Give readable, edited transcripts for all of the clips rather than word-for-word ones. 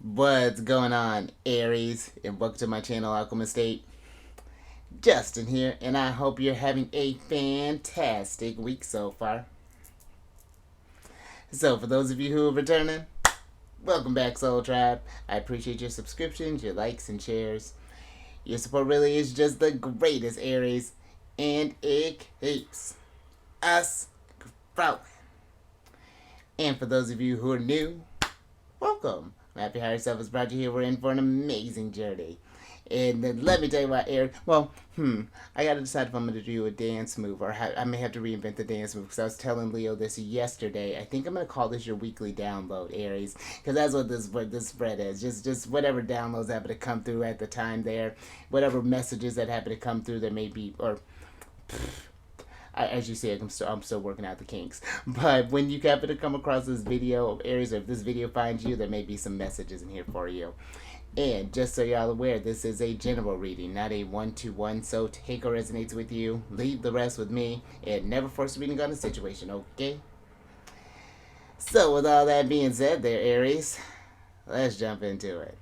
What's going on, Aries? And welcome to my channel, Alchemist. Justin here, and I hope you're having a fantastic week so far. So, for those of you who are returning, welcome back, Soul Tribe. I appreciate your subscriptions, your likes, and shares. Your support really is just the greatest, Aries, and it keeps us growing. And for those of you who are new, welcome. Happy Higher Self has brought you here. We're in for an amazing journey. And then let me tell you what, Eric. Well, I gotta decide if I'm gonna do a dance move or I may have to reinvent the dance move because I was telling Leo this yesterday. I think I'm gonna call this your weekly download, Aries, because that's what this spread is. Just whatever downloads happen to come through at the time there, whatever messages that happen to come through that may be or. As you see, I'm still working out the kinks. But when you happen to come across this video of Aries, or if this video finds you, there may be some messages in here for you. And just so y'all aware, this is a general reading, not a one-to-one. So take what resonates with you, leave the rest with me, and never force reading on a situation, okay? So with all that being said there, Aries, let's jump into it.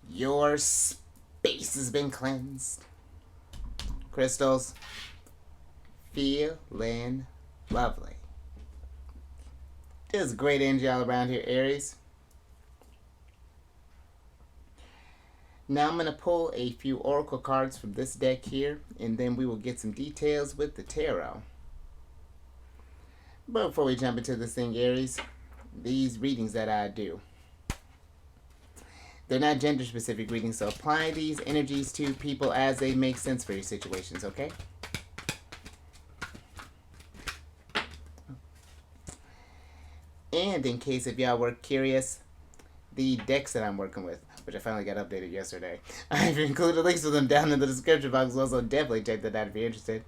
Your space has been cleansed. Crystals, feeling lovely. There's great energy all around here, Aries. Now I'm going to pull a few oracle cards from this deck here, and then we will get some details with the tarot. But before we jump into this thing, Aries, these readings that I do, they're not gender-specific readings, so apply these energies to people as they make sense for your situations, okay? And in case if y'all were curious, the decks that I'm working with, which I finally got updated yesterday, I've included links to them down in the description box as well, so definitely check that out if you're interested.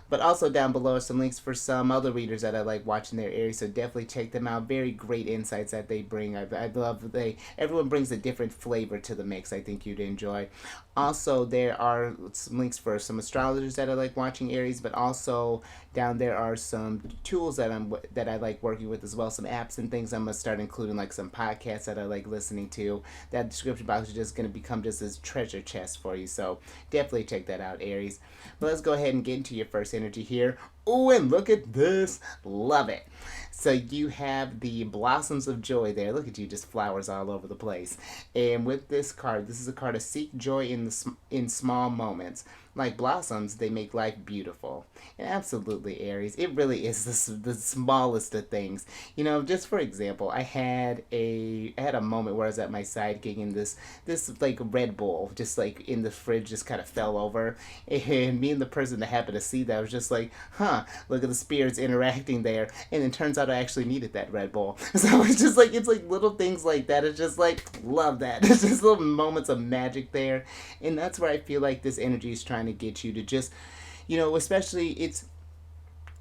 But also down below are some links for some other readers that I like watching their Aries, so definitely check them out. Very great insights that they bring. I love everyone brings a different flavor to the mix. I think you'd enjoy. Also, there are some links for some astrologers that I like watching Aries, but also down there are some tools that I like working with as well. Some apps and things I'm gonna start including, like some podcasts that I like listening to. That description box is just gonna become just this treasure chest for you. So definitely check that out, Aries. But let's go ahead and get into your first energy here. Oh, and look at this. Love it. So you have the blossoms of joy there. Look at you, just flowers all over the place. And with this card, this is a card to seek joy in small moments. Like blossoms, they make life beautiful. And absolutely, Aries, it really is the smallest of things. You know, just for example, I had a moment where I was at my side gig and this like Red Bull just like in the fridge just kind of fell over, and me and the person that happened to see that was just like, look at the spirits interacting there. And it turns out I actually needed that Red Bull. So it's like little things like that. It's just like, love that. It's just little moments of magic there. And that's where I feel like this energy is trying to get you to just, especially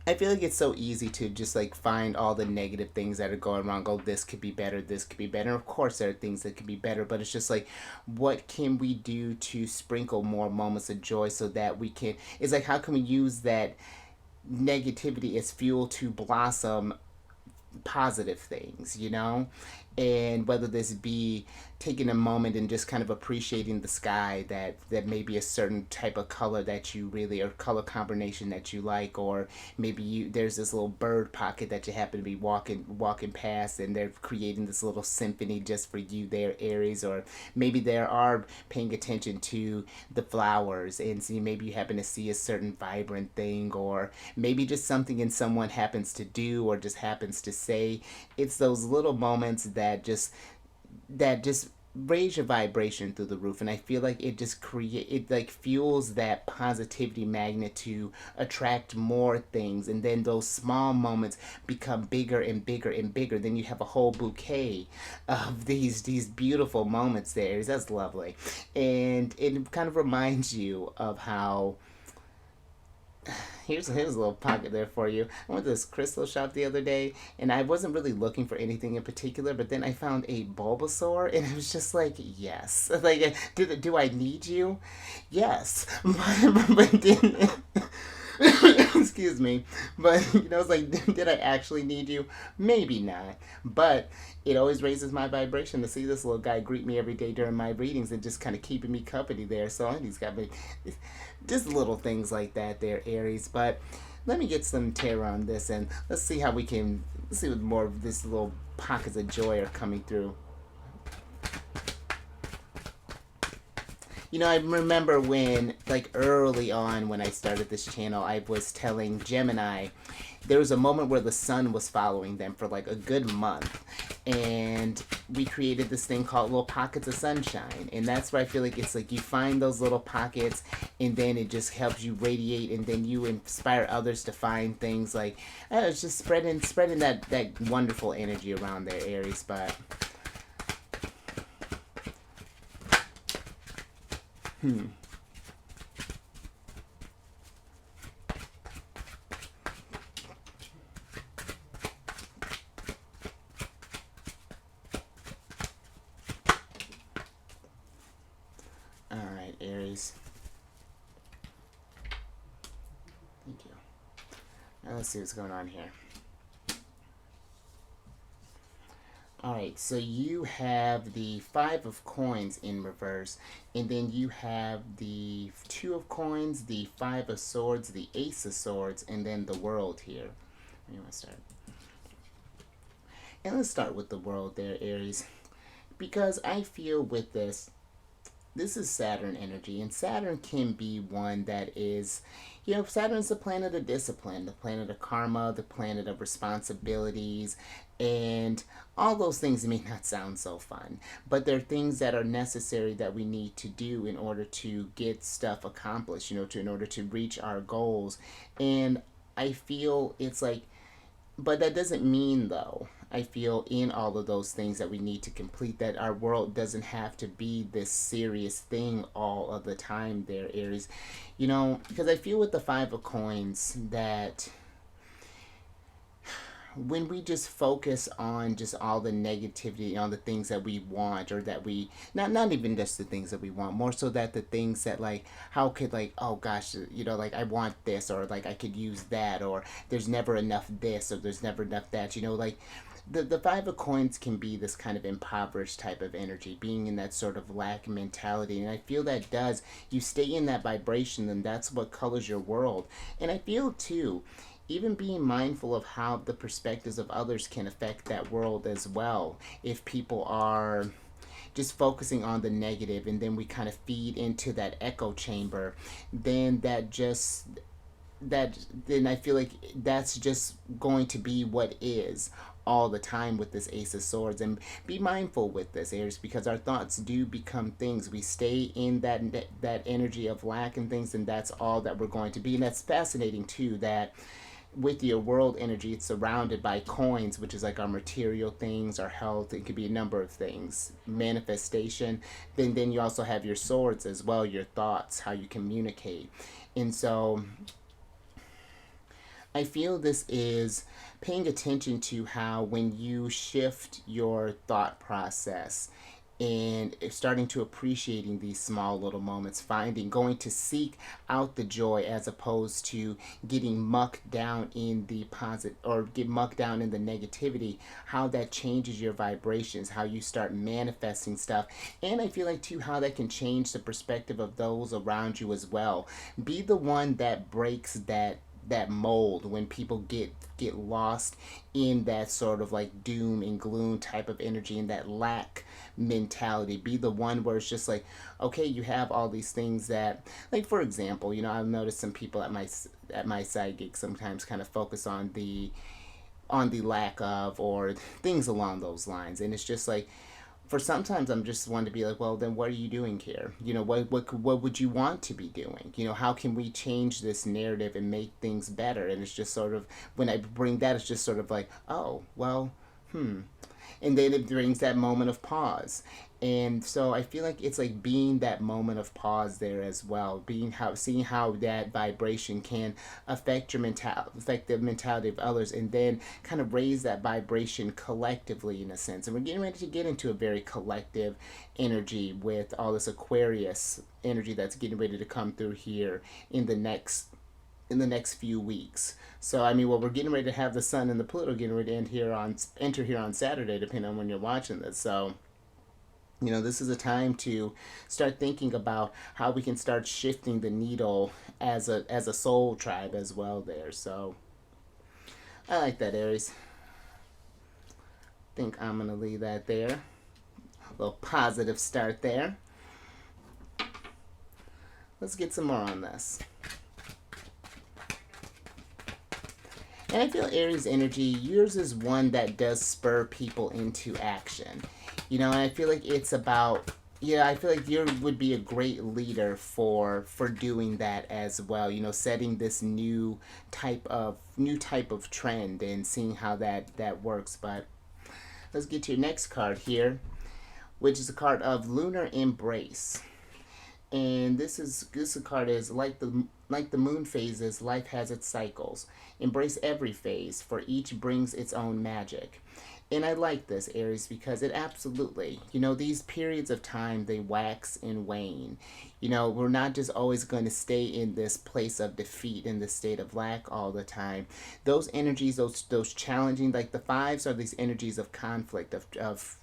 I feel like it's so easy to just like find all the negative things that are going wrong. Go, this could be better, this could be better. Of course there are things that could be better, but it's just like, what can we do to sprinkle more moments of joy so that we can, it's like, how can we use that negativity as fuel to blossom positive things, and whether this be taking a moment and just kind of appreciating the sky that may be a certain type of color that you really, or color combination that you like, or maybe there's this little bird pocket that you happen to be walking past and they're creating this little symphony just for you there, Aries, or maybe they are paying attention to the flowers and see, maybe you happen to see a certain vibrant thing, or maybe just something in someone happens to do or just happens to say. It's those little moments that just raise your vibration through the roof, and I feel like it like fuels that positivity magnet to attract more things, and then those small moments become bigger and bigger and bigger. Then you have a whole bouquet of these beautiful moments there. That's lovely, and it kind of reminds you of how. Here's a little pocket there for you. I went to this crystal shop the other day, and I wasn't really looking for anything in particular, but then I found a Bulbasaur, and it was just like, yes. Like, do I need you? Yes. But then, excuse me, but it's like, did I actually need you? Maybe not, but it always raises my vibration to see this little guy greet me every day during my readings and just kind of keeping me company there. So he's got me, just little things like that there, Aries. But let me get some tarot on this, and let's see how we can, let's see what more of this little pockets of joy are coming through. I remember when, like, early on when I started this channel, I was telling Gemini there was a moment where the sun was following them for like a good month. And we created this thing called little pockets of sunshine. And that's where I feel like it's like you find those little pockets and then it just helps you radiate, and then you inspire others to find things like, it's just spreading that wonderful energy around there, Aries. But all right, Aries. Thank you. Now let's see what's going on here. Alright, so you have the Five of Coins in reverse, and then you have the Two of Coins, the Five of Swords, the Ace of Swords, and then the World here. Where do you want to start? And let's start with the World there, Aries. Because I feel with this is Saturn energy, and Saturn can be one that is, Saturn's the planet of discipline, the planet of karma, the planet of responsibilities, and all those things may not sound so fun, but they're things that are necessary that we need to do in order to get stuff accomplished, in order to reach our goals. And I feel it's like, but that doesn't mean, though, I feel in all of those things that we need to complete, that our world doesn't have to be this serious thing all of the time there, Aries. Because I feel with the Five of Coins that when we just focus on just all the negativity, on the things that we want, or that we, not even just the things that we want, more so that the things that, like, how could, like, oh gosh, like, I want this, or like I could use that, or there's never enough this, or there's never enough that, like, the Five of Coins can be this kind of impoverished type of energy, being in that sort of lack mentality. And I feel that does, you stay in that vibration, then that's what colors your world. And I feel too, even being mindful of how the perspectives of others can affect that world as well. If people are just focusing on the negative, and then we kind of feed into that echo chamber, then then I feel like that's just going to be what is all the time with this Ace of Swords. And be mindful with this, Aries, because our thoughts do become things. We stay in that energy of lack and things, and that's all that we're going to be. And that's fascinating too, that with your world energy, it's surrounded by coins, which is like our material things, our health. It could be a number of things, manifestation. Then you also have your swords as well, your thoughts, how you communicate. And so I feel this is paying attention to how when you shift your thought process and starting to appreciating these small little moments, going to seek out the joy, as opposed to getting mucked down in the positive, or get mucked down in the negativity, how that changes your vibrations, how you start manifesting stuff. And I feel like too, how that can change the perspective of those around you as well. Be the one that breaks that mold when people get lost in that sort of like doom and gloom type of energy, and that lack mentality. Be the one where it's just like, okay, you have all these things that, like, for example, I've noticed some people at my side gig sometimes kind of focus on the lack of, or things along those lines. And it's just like, for sometimes I'm just want to be like, well, then what are you doing here? What would you want to be doing? How can we change this narrative and make things better? And it's just sort of, when I bring that, it's just sort of like, oh, well, and then it brings that moment of pause. And so I feel like it's like being that moment of pause there as well, seeing how that vibration can affect the mentality of others, and then kind of raise that vibration collectively, in a sense. And we're getting ready to get into a very collective energy with all this Aquarius energy that's getting ready to come through here in the next in the next few weeks. So I mean, well, we're getting ready to have the Sun and the Pluto getting ready to enter here on Saturday, depending on when you're watching this. So this is a time to start thinking about how we can start shifting the needle as a soul tribe as well there. So I like that, Aries. Think I'm gonna leave that there. A little positive start there. Let's get some more on this. And I feel Aries energy, yours is one that does spur people into action. And I feel like it's about, I feel like you would be a great leader for doing that as well. Setting this new type of trend and seeing how that works. But let's get to your next card here, which is a card of Lunar Embrace. And this card is like the moon phases, life has its cycles. Embrace every phase, for each brings its own magic. And I like this, Aries, because it absolutely, these periods of time, they wax and wane. We're not just always going to stay in this place of defeat, in this state of lack all the time. Those energies, those challenging, like the fives are these energies of conflict, of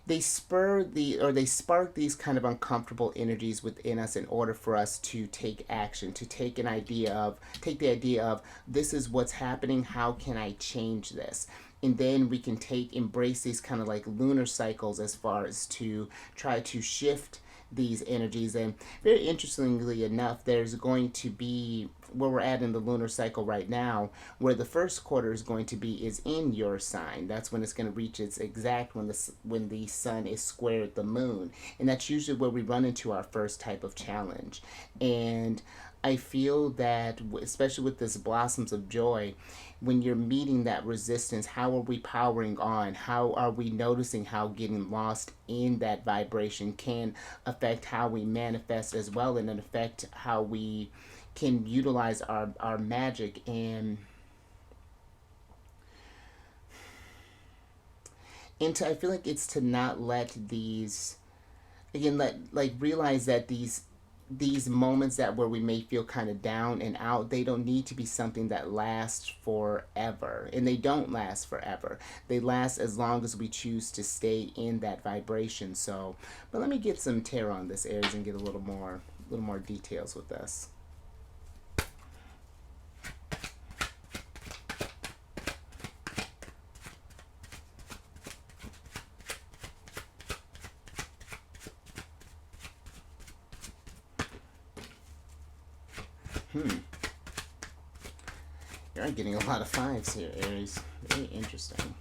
they spark these kind of uncomfortable energies within us in order for us to take action, to take the idea of this is what's happening, how can I change this? And then we can embrace these kind of like lunar cycles as far as to try to shift these energies. And very interestingly enough, there's going to be where we're at in the lunar cycle right now, where the first quarter is going to be is in your sign. That's when it's going to reach its exact when the sun is squared the moon, and that's usually where we run into our first type of challenge. And I feel that, especially with this Blossoms of Joy, when you're meeting that resistance, how are we powering on? How are we noticing how getting lost in that vibration can affect how we manifest as well, and then affect how we can utilize our magic and I feel like it's to not let these, again, realize that these moments that where we may feel kind of down and out, they don't need to be something that lasts forever. And they don't last forever. They last as long as we choose to stay in that vibration. So, but let me get some tarot on this, Aries, and get a little more details with this. You're getting a lot of fives here, Aries. Very interesting.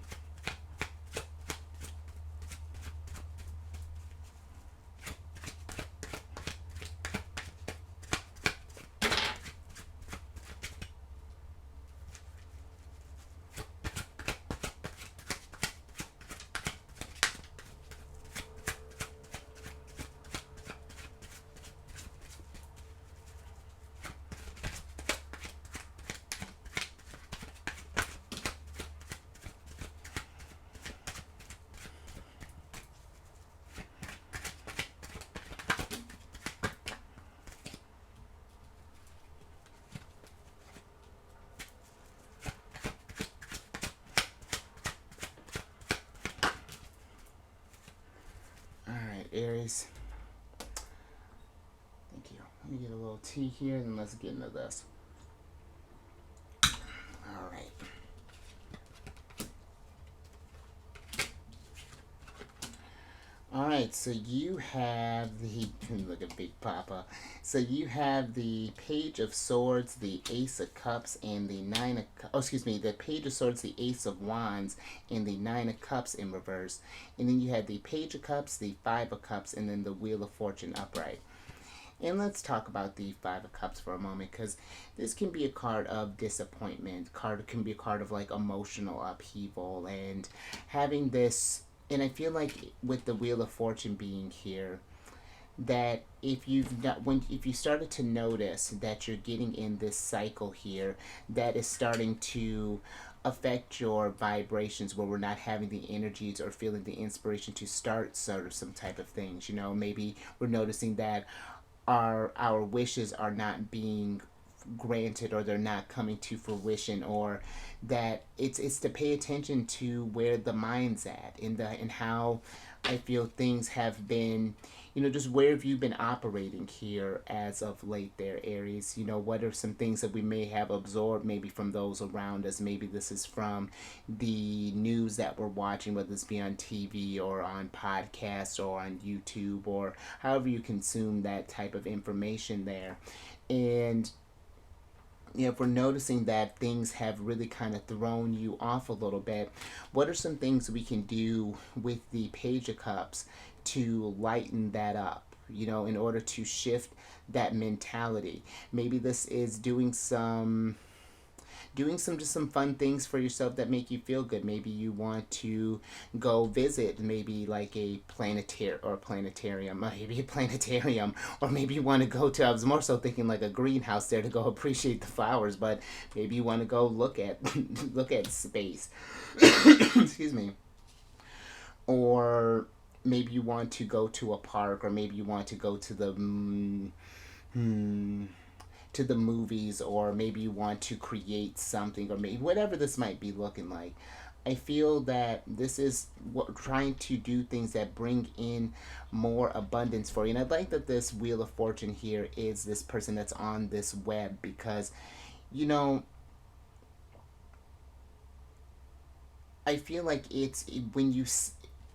Aries. Thank you. Let me get a little tea here and let's get into this. All right. All right, so you have the, look at Big Papa. So you have the Page of Swords, the Ace of Cups, and the the Page of Swords, the Ace of Wands, and the Nine of Cups in reverse. And then you have the Page of Cups, the Five of Cups, and then the Wheel of Fortune upright. And let's talk about the Five of Cups for a moment, because this can be a card of disappointment. Can be a card of like emotional upheaval, and having this. And I feel like with the Wheel of Fortune being here, that if you started to notice that you're getting in this cycle here that is starting to affect your vibrations, where we're not having the energies or feeling the inspiration to start sort of some type of things. Maybe we're noticing that our wishes are not being granted, or they're not coming to fruition, or that it's to pay attention to where the mind's at, and how I feel things have been, just where have you been operating here as of late there, Aries? What are some things that we may have absorbed maybe from those around us? Maybe this is from the news that we're watching, whether it's be on TV or on podcasts or on YouTube, or however you consume that type of information there. And if we're noticing that things have really kind of thrown you off a little bit, what are some things we can do with the Page of Cups to lighten that up? In order to shift that mentality. Maybe this is doing just some fun things for yourself that make you feel good. Maybe you want to go visit maybe like a planetarium, maybe a planetarium, or maybe you want to go to, I was more so thinking like a greenhouse there to go appreciate the flowers, but maybe you want to go look at look at space. Excuse me. Or maybe you want to go to a park, or maybe you want to go to the movies, or maybe you want to create something, or maybe whatever this might be looking like. I feel that this is what trying to do things that bring in more abundance for you. And I like that this Wheel of Fortune here is this person that's on this web, because you know I feel like it's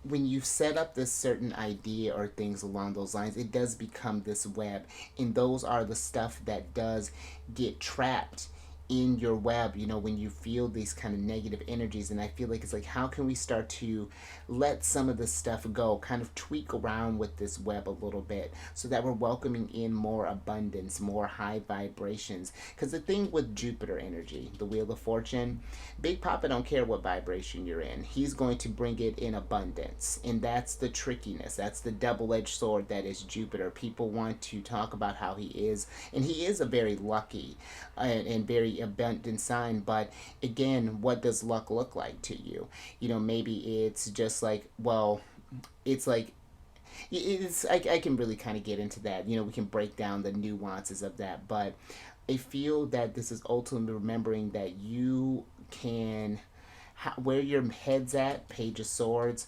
when you set up this certain idea or things along those lines, it does become this web, and those are the stuff that does get trapped in your web, when you feel these kind of negative energies. And I feel like it's like, how can we start to let some of this stuff go, kind of tweak around with this web a little bit, so that we're welcoming in more abundance, more high vibrations? Because the thing with Jupiter energy, the Wheel of Fortune, Big Papa don't care what vibration you're in. He's going to bring it in abundance. And that's the trickiness. That's the double-edged sword that is Jupiter. People want to talk about how he is, and he is a very lucky and very abundant sign. But again, what does luck look like to you? Maybe it's just like, well, it's like, I can really kind of get into that. We can break down the nuances of that, but I feel that this is ultimately remembering that you can, where your head's at, Page of Swords,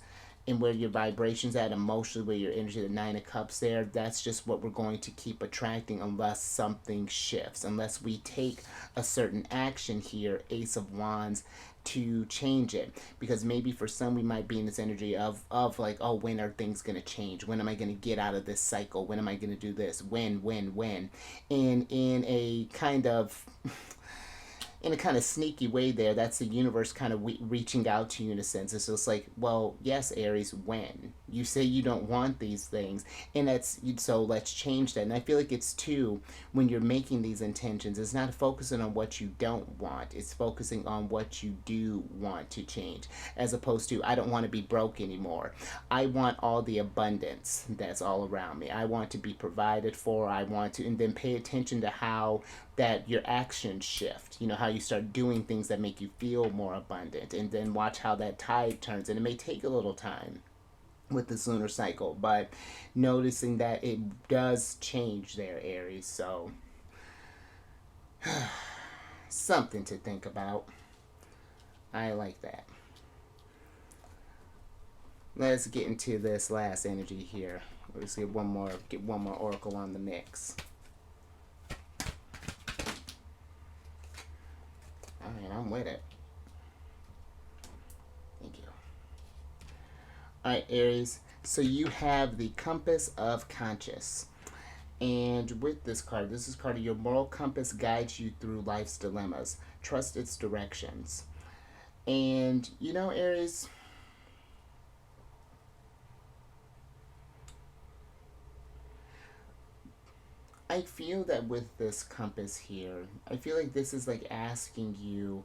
and where your vibrations at emotionally, where your energy, the Nine of Cups there, that's just what we're going to keep attracting, unless something shifts, unless we take a certain action here, Ace of Wands, to change it. Because maybe for some, we might be in this energy of like, oh, when are things going to change? When am I going to get out of this cycle? When am I going to do this? When? And in a kind of sneaky way there, that's the universe kind of reaching out to you in a sense. It's just like, well, yes, Aries, when you say you don't want these things, and so let's change that. And I feel like it's too, when you're making these intentions, it's not focusing on what you don't want, it's focusing on what you do want to change, as opposed to, I don't want to be broke anymore, I want all the abundance that's all around me, I want to be provided for, I want to. And then pay attention to how that your actions shift, how you start doing things that make you feel more abundant, and then watch how that tide turns. And it may take a little time with this lunar cycle, but noticing that it does change there, Aries. So something to think about. I like that. Let's get into this last energy here. Let's get one more oracle on the mix. Alright, I'm with it. Thank you. Alright, Aries. So you have the Compass of Conscience. And with this card, your moral compass guides you through life's dilemmas. Trust its directions. And, Aries, I feel that with this compass here, I feel like this is like asking you,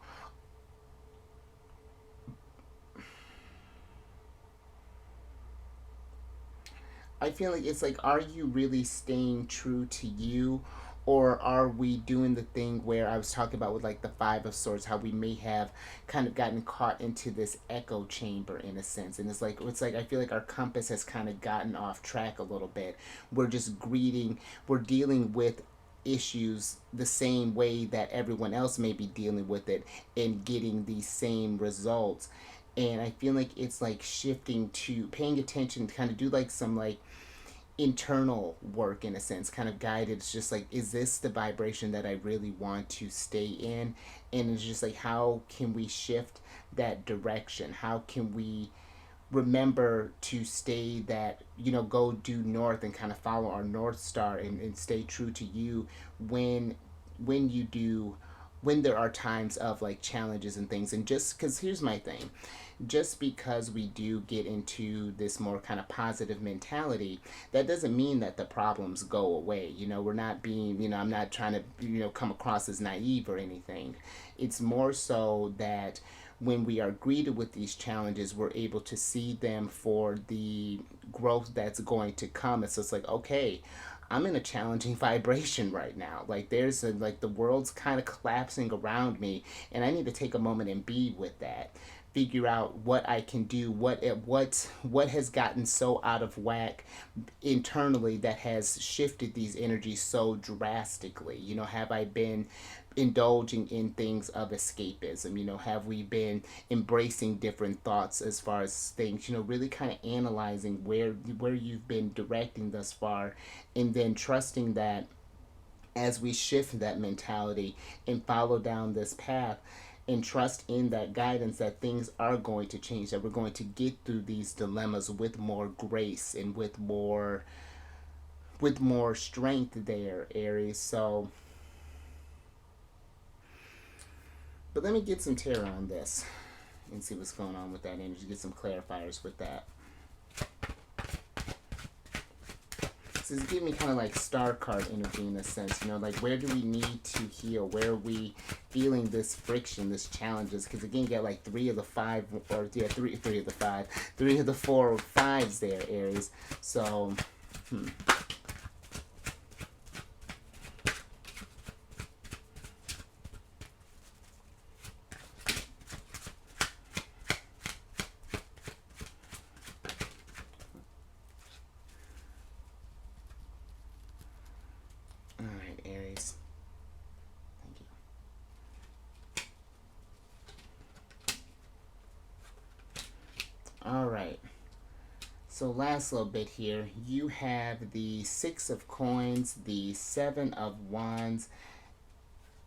I feel like it's like, are you really staying true to you? Or are we doing the thing where I was talking about with like the Five of Swords, how we may have kind of gotten caught into this echo chamber in a sense, and it's like I feel like our compass has kind of gotten off track a little bit. We're just greeting, we're dealing with issues the same way that everyone else may be dealing with it and getting these same results. And I feel like it's like shifting to paying attention to kind of do like some like internal work in a sense, kind of guided. It's just like, is this the vibration that I really want to stay in? And it's just like, how can we shift that direction? How can we remember to stay that, go due north and kind of follow our north star, and stay true to you when you do, when there are times of like challenges and things. And just because, here's my thing, just because we do get into this more kind of positive mentality, that doesn't mean that the problems go away. We're not being, I'm not trying to, come across as naive or anything. It's more so that when we are greeted with these challenges, we're able to see them for the growth that's going to come. It's just like, okay, I'm in a challenging vibration right now. Like like the world's kind of collapsing around me, and I need to take a moment and be with that. Figure out what I can do, what has gotten so out of whack internally that has shifted these energies so drastically. Have I been indulging in things of escapism? Have we been embracing different thoughts as far as things? Really kind of analyzing where you've been directing thus far, and then trusting that as we shift that mentality and follow down this path and trust in that guidance, that things are going to change, that we're going to get through these dilemmas with more grace and with more strength there, Aries. So, but let me get some tarot on this and see what's going on with that energy, get some clarifiers with that. So it's giving me kind of like star card energy in a sense, like where do we need to heal? Where are we feeling this friction, this challenges? Because again, you got like three of the four fives there, Aries. So, all right, Aries. Thank you. All right. So last little bit here, you have the Six of Coins, the Seven of Wands,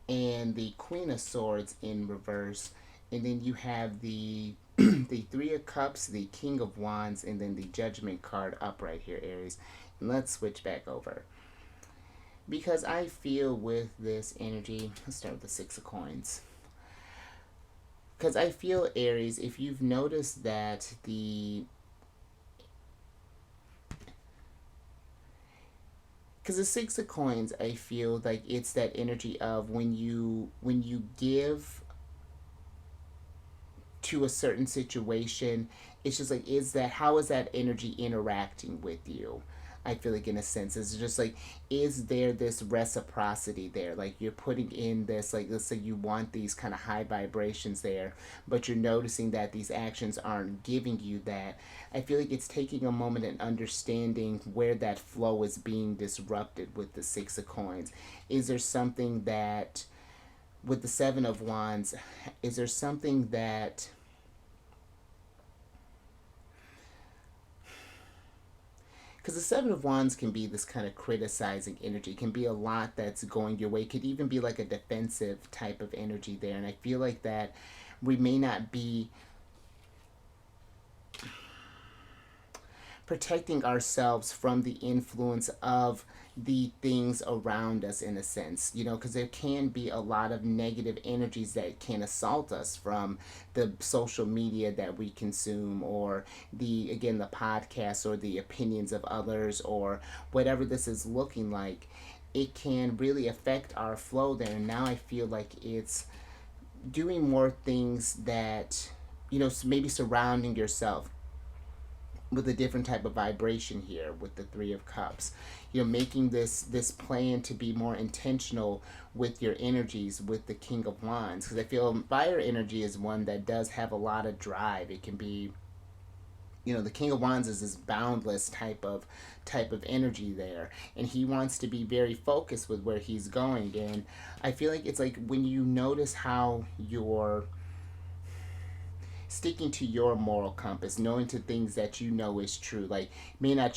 and the Queen of Swords in reverse. And then you have the the Three of Cups, the King of Wands, and then the Judgment card upright here, Aries. And let's switch back over. Because I feel with this energy, let's start with the Six of Coins. Because I feel, Aries, if you've noticed that because the Six of Coins, I feel like it's that energy of when you give to a certain situation, it's just like, how is that energy interacting with you? I feel like in a sense, it's just like, is there this reciprocity there? Like you're putting in this, like let's say you want these kind of high vibrations there, but you're noticing that these actions aren't giving you that. I feel like it's taking a moment and understanding where that flow is being disrupted with the Six of Coins. Is there something that, with the Seven of Wands, is there something that, because the Seven of Wands can be this kind of criticizing energy, can be a lot that's going your way, could even be like a defensive type of energy there. And I feel like that we may not be protecting ourselves from the influence of the things around us in a sense, because there can be a lot of negative energies that can assault us from the social media that we consume, or the podcasts, or the opinions of others, or whatever this is looking like. It can really affect our flow there. And now I feel like it's doing more things that, maybe surrounding yourself with a different type of vibration here with the Three of Cups. You know, making this plan to be more intentional with your energies with the King of Wands, because I feel fire energy is one that does have a lot of drive. It can be, you know, the King of Wands is this boundless type of energy there, and he wants to be very focused with where he's going. And I feel like it's like when you notice how you're sticking to your moral compass, knowing to things that you know is true. Like may not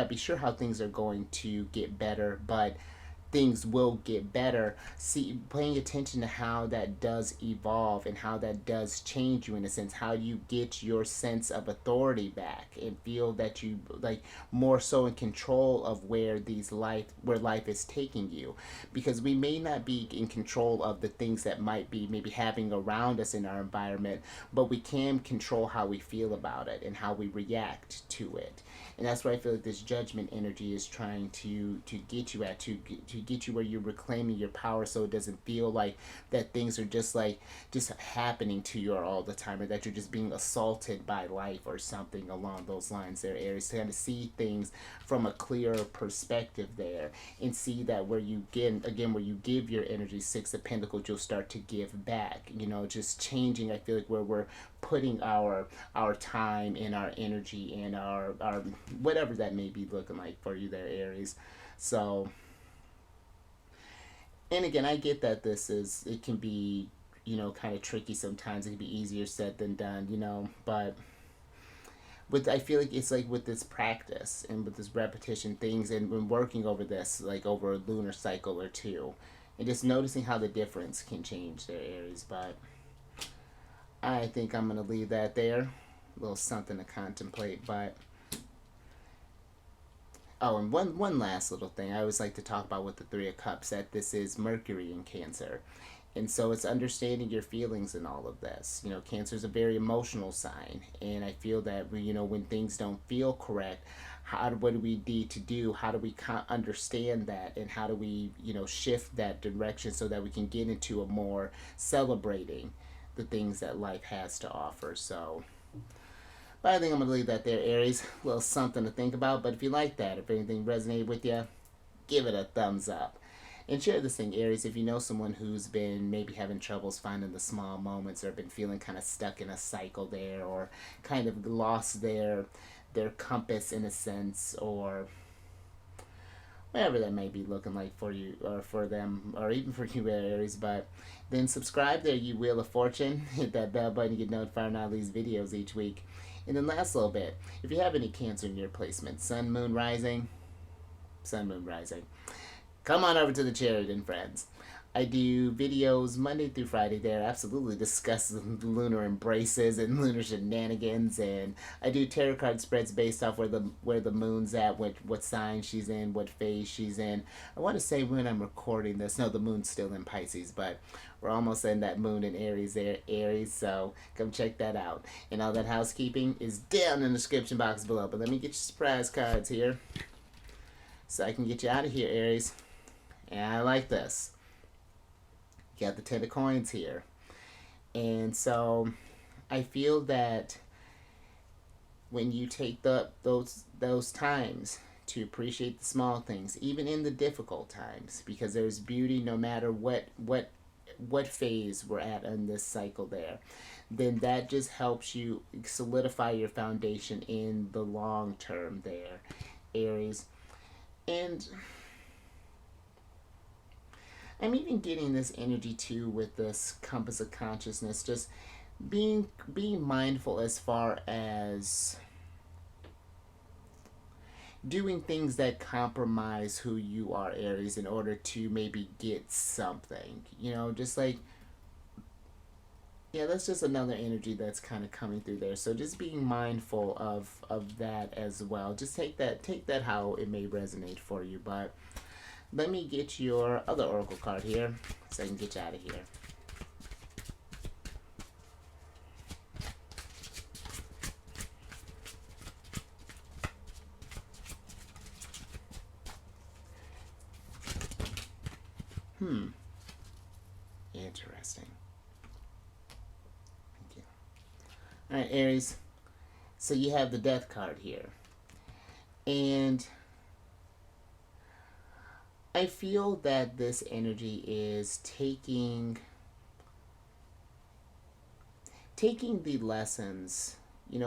be sure how things are going to get better, but things will get better. See, paying attention to how that does evolve and how that does change you in a sense. How you get your sense of authority back and feel that you like more so in control of where life is taking you, because we may not be in control of the things that might be maybe having around us in our environment, but we can control how we feel about it and how we react to it. And that's where I feel like this judgment energy is trying to get you at, to get you where you're reclaiming your power, so it doesn't feel like that things are just happening to you all the time, or that you're just being assaulted by life or something along those lines there, Aries. To kind of see things from a clearer perspective there, and see that where you get again where you give your energy, Six of Pentacles, you'll start to give back. You know, just changing, I feel like, where we're putting our time and our energy and our whatever that may be looking like for you there, Aries. So, and again, I get that it can be, you know, kind of tricky sometimes. It can be easier said than done, you know, but I feel like it's like with this practice and with this repetition things, and when working over this like over a lunar cycle or two, and just noticing how the difference can change their Aries. But I think I'm gonna leave that there. A little something to contemplate. But oh, and one last little thing I always like to talk about with the Three of Cups, that this is Mercury in Cancer. And so it's understanding your feelings in all of this. You know, Cancer is a very emotional sign, and I feel that you know, when things don't feel correct, what do we need to do? How do we understand that, and how do we, you know, shift that direction so that we can get into a more celebrating the things that life has to offer. So, but I think I'm gonna leave that there, Aries. A little something to think about. But if you like that, if anything resonated with you, give it a thumbs up. And share this thing, Aries, if you know someone who's been maybe having troubles finding the small moments, or been feeling kind of stuck in a cycle there, or kind of lost their compass in a sense, or whatever that may be looking like for you or for them, or even for you, Aries. But then subscribe there, you Wheel of Fortune. Hit that bell button to get notified when I release videos each week. And then last little bit, if you have any Cancer in your placement, Sun, Moon, Rising, come on over to the charity and friends. I do videos Monday through Friday there. Absolutely discuss lunar embraces and lunar shenanigans, and I do tarot card spreads based off where the moon's at, what sign she's in, what phase she's in. I want to say when I'm recording this, no, the moon's still in Pisces, but we're almost in that moon in Aries there, Aries. So come check that out. And all that housekeeping is down in the description box below. But let me get your surprise cards here, so I can get you out of here, Aries. And I like this. You got the Ten of Coins here. And so I feel that when you take those times to appreciate the small things, even in the difficult times, because there's beauty no matter what phase we're at in this cycle there, then that just helps you solidify your foundation in the long term there, Aries. And I'm even getting this energy too with this compass of consciousness, just being mindful as far as doing things that compromise who you are, Aries, in order to maybe get something. You know, just like, yeah, that's just another energy that's kind of coming through there. So just being mindful of that as well. Just take that how it may resonate for you. But let me get your other oracle card here so I can get you out of here. Interesting. Thank you. All right, Aries. So you have the Death card here. And I feel that this energy is taking the lessons,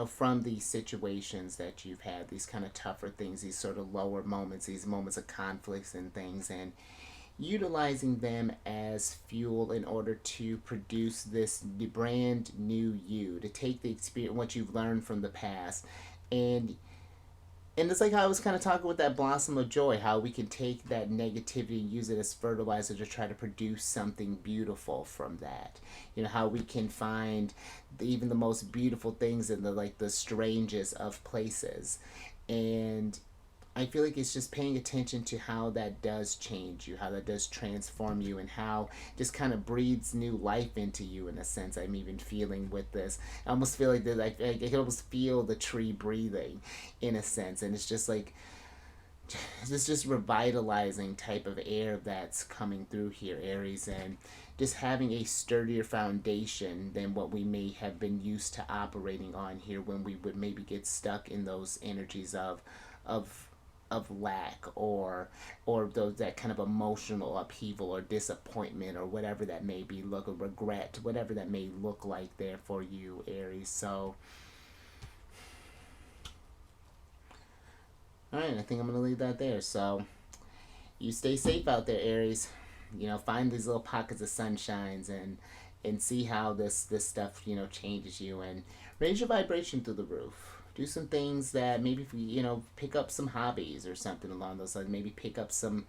from these situations that you've had, these kind of tougher things, these sort of lower moments, these moments of conflicts and things, and utilizing them as fuel in order to produce this brand new you, to take the experience, what you've learned from the past, and it's like how I was kind of talking with that blossom of joy, how we can take that negativity and use it as fertilizer to try to produce something beautiful from that. How we can find even the most beautiful things in the strangest of places. And I feel like it's just paying attention to how that does change you, how that does transform you, and how just kind of breathes new life into you in a sense. I'm even feeling with this. I almost feel like I can almost feel the tree breathing in a sense, and it's just like this just revitalizing type of air that's coming through here, Aries, and just having a sturdier foundation than what we may have been used to operating on here when we would maybe get stuck in those energies of lack or those that kind of emotional upheaval or disappointment or whatever that may be, look, or regret, whatever that may look like there for you, Aries. So all right, I think I'm gonna leave that there. So you stay safe out there, Aries. Find these little pockets of sunshines and see how this stuff changes you, and raise your vibration through the roof. Do some things that maybe if pick up some hobbies or something along those lines. Maybe pick up some.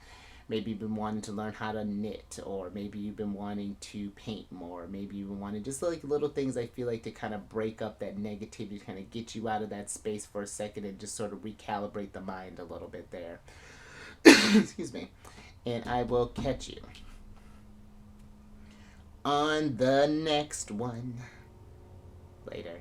Maybe you've been wanting to learn how to knit, or maybe you've been wanting to paint more. Maybe you've been wanting just like little things. I feel like to kind of break up that negativity, kind of get you out of that space for a second, and just sort of recalibrate the mind a little bit there. Excuse me. And I will catch you on the next one. Later.